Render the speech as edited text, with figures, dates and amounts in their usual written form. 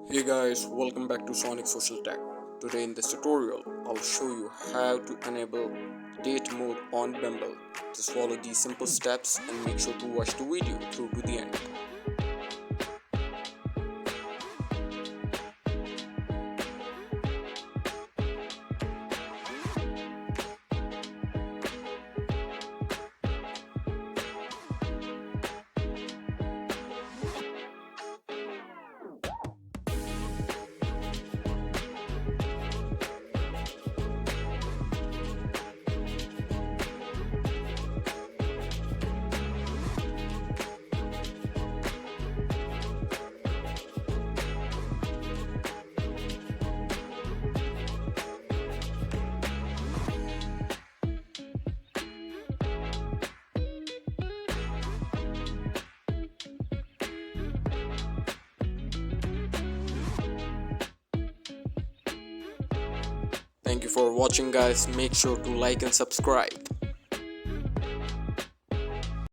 Hey guys, welcome back to Sonic Social Tech. Today in this tutorial, I'll show you how to enable date mode on Bumble. Just follow these simple steps and make sure to watch the video through to the end. Thank you for watching guys. Make sure to like and subscribe.